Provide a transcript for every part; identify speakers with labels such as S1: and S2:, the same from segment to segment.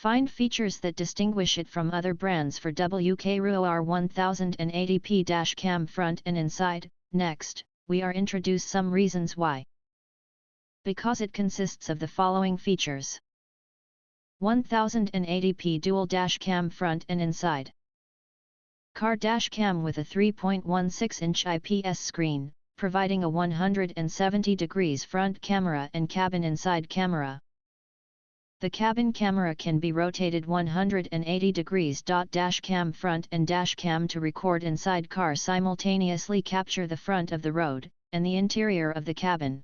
S1: Find features that distinguish it from other brands for Wkreuoar 1080p dashcam front and inside. Next, we are introduce some reasons why. Because it consists of the following features: 1080p dual dashcam front and inside. Car dashcam with a 3.16-inch IPS screen, providing a 170 degrees front camera and cabin inside camera. The cabin camera can be rotated 180 degrees. Dashcam front and dashcam to record inside car simultaneously capture the front of the road and the interior of the cabin,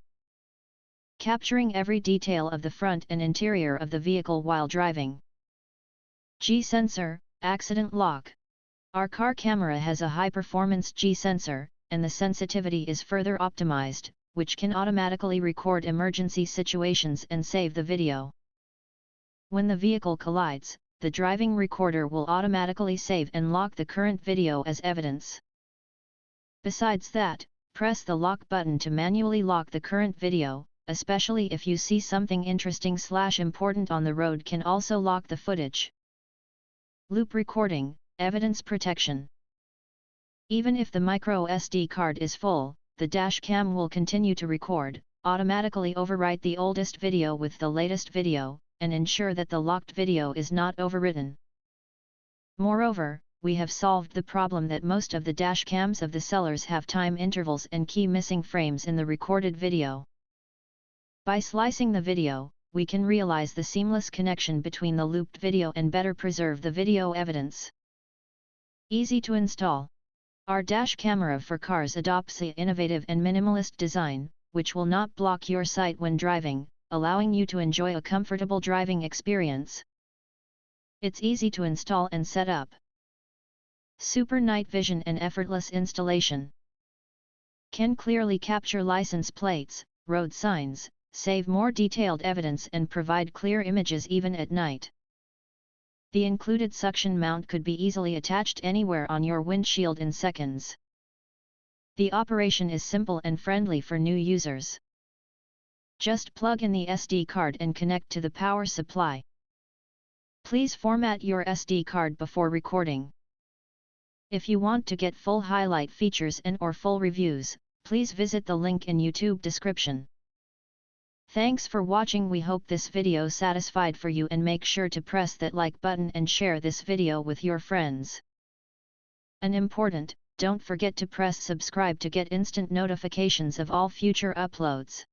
S1: capturing every detail of the front and interior of the vehicle while driving. G-sensor, accident lock. Our car camera has a high-performance G-sensor, and the sensitivity is further optimized, which can automatically record emergency situations and save the video. When the vehicle collides, the driving recorder will automatically save and lock the current video as evidence. Besides that, press the lock button to manually lock the current video, especially if you see something interesting/important on the road, can also lock the footage. Loop recording, evidence protection. Even if the micro SD card is full, the dashcam will continue to record, automatically overwrite the oldest video with the latest video, and ensure that the locked video is not overwritten. Moreover, we have solved the problem that most of the dashcams of the sellers have time intervals and key missing frames in the recorded video. By slicing the video, we can realize the seamless connection between the looped video and better preserve the video evidence. Easy to install. Our dash camera for cars adopts an innovative and minimalist design, which will not block your sight when driving, allowing you to enjoy a comfortable driving experience. It's easy to install and set up. Super night vision and effortless installation. Can clearly capture license plates, road signs, save more detailed evidence and provide clear images even at night. The included suction mount could be easily attached anywhere on your windshield in seconds. The operation is simple and friendly for new users. Just plug in the SD card and connect to the power supply. Please format your SD card before recording. If you want to get full highlight features and/or full reviews, please visit the link in YouTube description. Thanks for watching. We hope this video satisfied for you, and make sure to press that like button and share this video with your friends. And important, don't forget to press subscribe to get instant notifications of all future uploads.